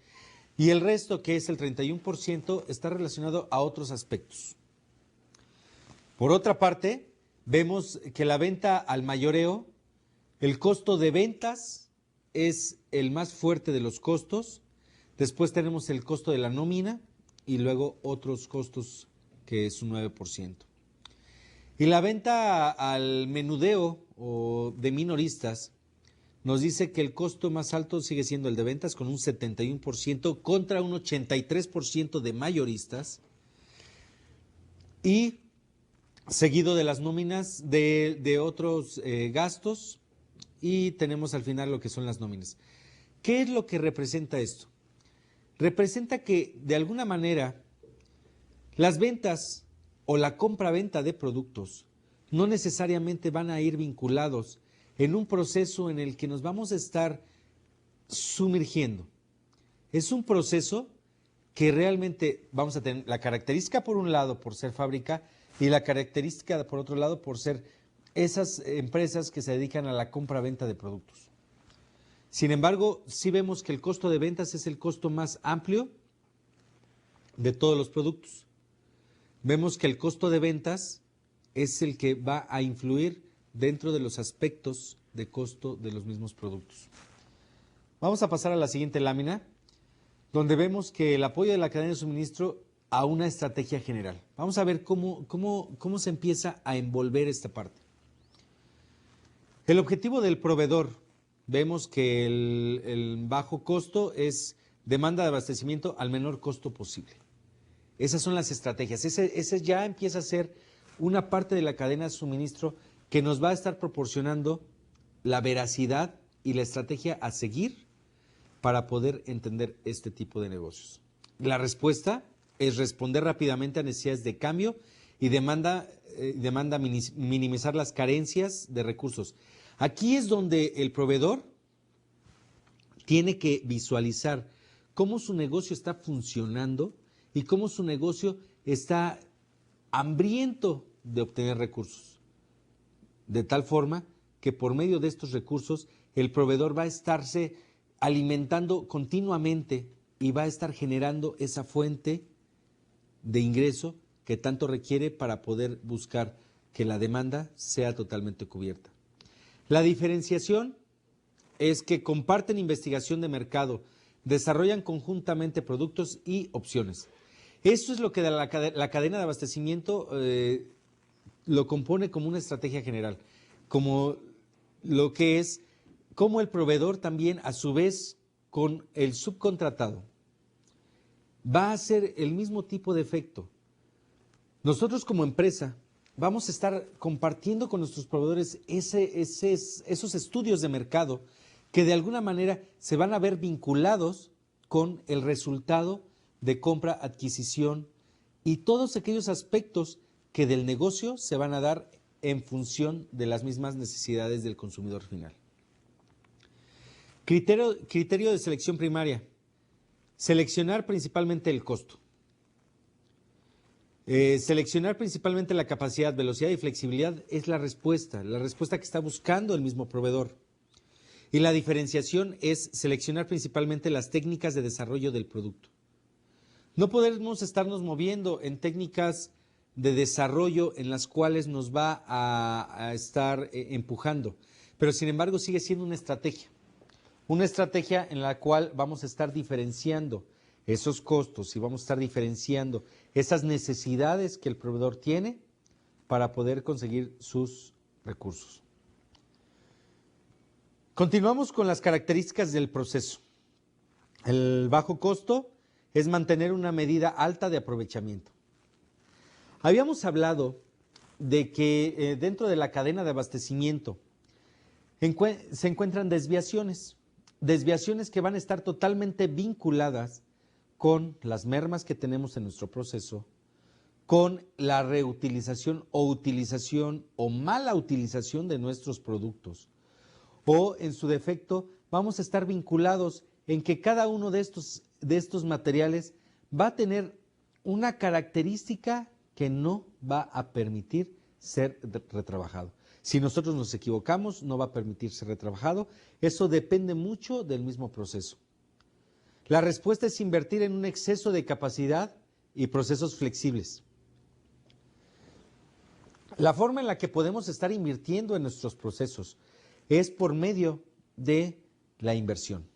Y el resto, que es el 31%, está relacionado a otros aspectos. Por otra parte, vemos que la venta al mayoreo, el costo de ventas es el más fuerte de los costos. Después tenemos el costo de la nómina y luego otros costos, que es un 9%. Y la venta al menudeo o de minoristas nos dice que el costo más alto sigue siendo el de ventas con un 71% contra un 83% de mayoristas, y seguido de las nóminas de otros gastos, y tenemos al final lo que son las nóminas. ¿Qué es lo que representa esto? Representa que de alguna manera las ventas o la compra-venta de productos no necesariamente van a ir vinculados en un proceso en el que nos vamos a estar sumergiendo. Es un proceso que realmente vamos a tener la característica por un lado por ser fábrica y la característica por otro lado por ser esas empresas que se dedican a la compra-venta de productos. Sin embargo, sí vemos que el costo de ventas es el costo más amplio de todos los productos. Vemos que el costo de ventas es el que va a influir dentro de los aspectos de costo de los mismos productos. Vamos a pasar a la siguiente lámina, donde vemos que el apoyo de la cadena de suministro a una estrategia general. Vamos a ver cómo se empieza a envolver esta parte. El objetivo del proveedor, vemos que el bajo costo es demanda de abastecimiento al menor costo posible. Esas son las estrategias. Ese ya empieza a ser una parte de la cadena de suministro que nos va a estar proporcionando la veracidad y la estrategia a seguir para poder entender este tipo de negocios. La respuesta es responder rápidamente a necesidades de cambio y demanda minimizar las carencias de recursos. Aquí es donde el proveedor tiene que visualizar cómo su negocio está funcionando y cómo su negocio está hambriento de obtener recursos. De tal forma que por medio de estos recursos el proveedor va a estarse alimentando continuamente y va a estar generando esa fuente de ingreso que tanto requiere para poder buscar que la demanda sea totalmente cubierta. La diferenciación es que comparten investigación de mercado, desarrollan conjuntamente productos y opciones. Eso es lo que la cadena de abastecimiento lo compone como una estrategia general, como lo que es, como el proveedor también a su vez con el subcontratado va a hacer el mismo tipo de efecto. Nosotros como empresa vamos a estar compartiendo con nuestros proveedores esos estudios de mercado que de alguna manera se van a ver vinculados con el resultado de compra, adquisición y todos aquellos aspectos que del negocio se van a dar en función de las mismas necesidades del consumidor final. Criterio de selección primaria. Seleccionar principalmente el costo. Seleccionar principalmente la capacidad, velocidad y flexibilidad es la respuesta que está buscando el mismo proveedor. Y la diferenciación es seleccionar principalmente las técnicas de desarrollo del producto. No podemos estarnos moviendo en técnicas de desarrollo en las cuales nos va a estar empujando, pero sin embargo sigue siendo una estrategia en la cual vamos a estar diferenciando esos costos y vamos a estar diferenciando esas necesidades que el proveedor tiene para poder conseguir sus recursos. Continuamos con las características del proceso. El bajo costo es mantener una medida alta de aprovechamiento. Habíamos hablado de que dentro de la cadena de abastecimiento se encuentran desviaciones que van a estar totalmente vinculadas con las mermas que tenemos en nuestro proceso, con la reutilización o utilización o mala utilización de nuestros productos. O en su defecto vamos a estar vinculados en que cada uno de estos materiales va a tener una característica que no va a permitir ser retrabajado. Si nosotros nos equivocamos, no va a permitir ser retrabajado. Eso depende mucho del mismo proceso. La respuesta es invertir en un exceso de capacidad y procesos flexibles. La forma en la que podemos estar invirtiendo en nuestros procesos es por medio de la inversión,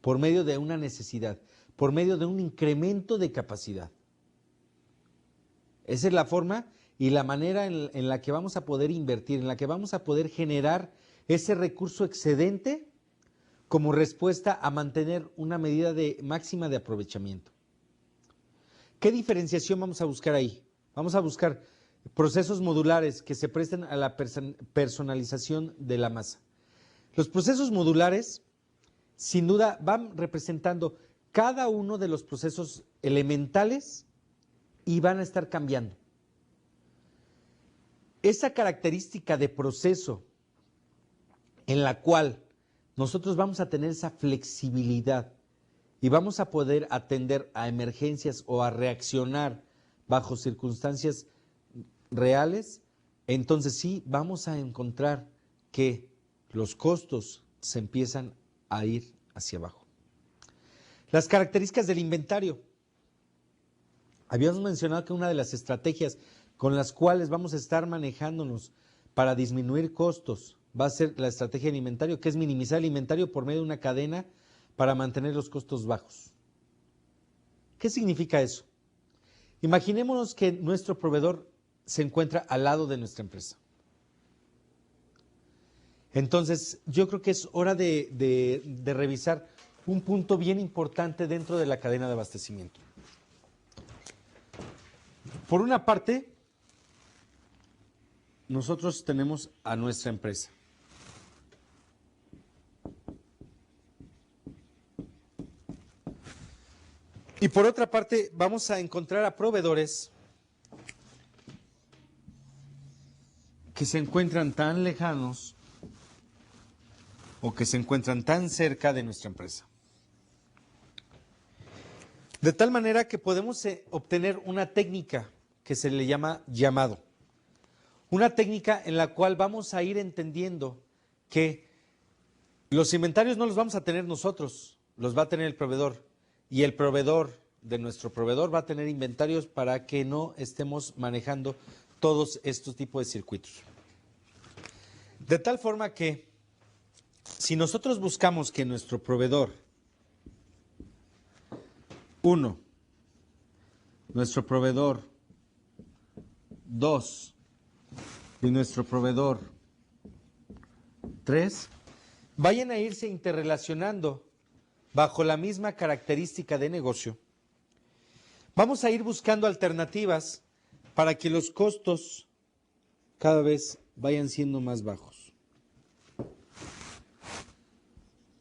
por medio de una necesidad, por medio de un incremento de capacidad. Esa es la forma y la manera en la que vamos a poder invertir, en la que vamos a poder generar ese recurso excedente como respuesta a mantener una medida máxima de aprovechamiento. ¿Qué diferenciación vamos a buscar ahí? Vamos a buscar procesos modulares que se presten a la personalización de la masa. Los procesos modulares, sin duda, van representando cada uno de los procesos elementales y van a estar cambiando. Esa característica de proceso en la cual nosotros vamos a tener esa flexibilidad y vamos a poder atender a emergencias o a reaccionar bajo circunstancias reales, entonces sí vamos a encontrar que los costos se empiezan a ir hacia abajo. Las características del inventario. Habíamos mencionado que una de las estrategias con las cuales vamos a estar manejándonos para disminuir costos va a ser la estrategia del inventario, que es minimizar el inventario por medio de una cadena para mantener los costos bajos. ¿Qué significa eso? Imaginémonos que nuestro proveedor se encuentra al lado de nuestra empresa. Entonces, yo creo que es hora de revisar un punto bien importante dentro de la cadena de abastecimiento. Por una parte, nosotros tenemos a nuestra empresa. Y por otra parte, vamos a encontrar a proveedores que se encuentran tan lejanos o que se encuentran tan cerca de nuestra empresa. De tal manera que podemos obtener una técnica que se le llama llamado. Una técnica en la cual vamos a ir entendiendo que los inventarios no los vamos a tener nosotros, los va a tener el proveedor. Y el proveedor de nuestro proveedor va a tener inventarios para que no estemos manejando todos estos tipos de circuitos. De tal forma que si nosotros buscamos que nuestro proveedor, nuestro proveedor 2 y nuestro proveedor 3 vayan a irse interrelacionando bajo la misma característica de negocio, vamos a ir buscando alternativas para que los costos cada vez vayan siendo más bajos.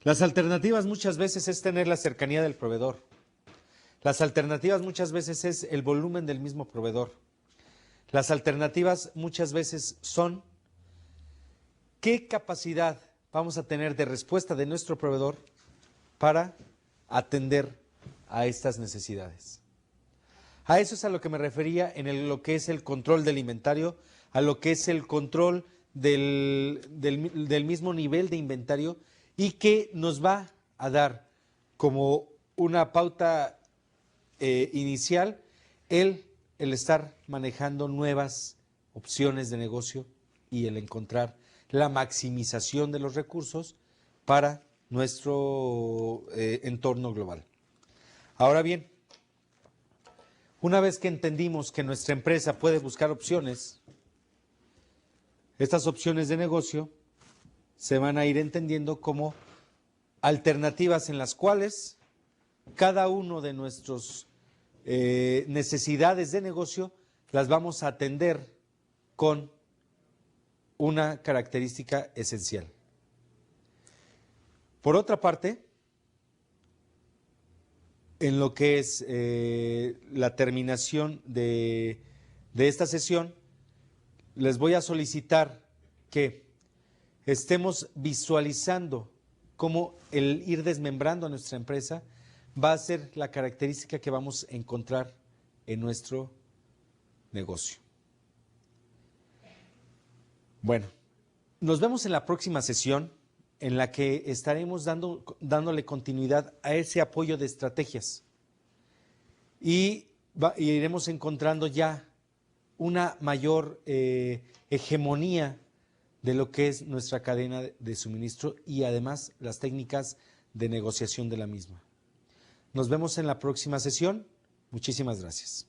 Las alternativas muchas veces es tener la cercanía del proveedor. Las alternativas muchas veces es el volumen del mismo proveedor. Las alternativas muchas veces son qué capacidad vamos a tener de respuesta de nuestro proveedor para atender a estas necesidades. A eso es a lo que me refería en lo que es el control del inventario, a lo que es el control del mismo nivel de inventario y que nos va a dar como una pauta inicial el estar manejando nuevas opciones de negocio y el encontrar la maximización de los recursos para nuestro entorno global. Ahora bien, una vez que entendimos que nuestra empresa puede buscar opciones, estas opciones de negocio se van a ir entendiendo como alternativas en las cuales cada uno de nuestros necesidades de negocio las vamos a atender con una característica esencial. Por otra parte, en lo que es la terminación de esta sesión, les voy a solicitar que estemos visualizando cómo el ir desmembrando a nuestra empresa va a ser la característica que vamos a encontrar en nuestro negocio. Bueno, nos vemos en la próxima sesión en la que estaremos dándole continuidad a ese apoyo de estrategias y iremos encontrando ya una mayor hegemonía de lo que es nuestra cadena de suministro y además las técnicas de negociación de la misma. Nos vemos en la próxima sesión. Muchísimas gracias.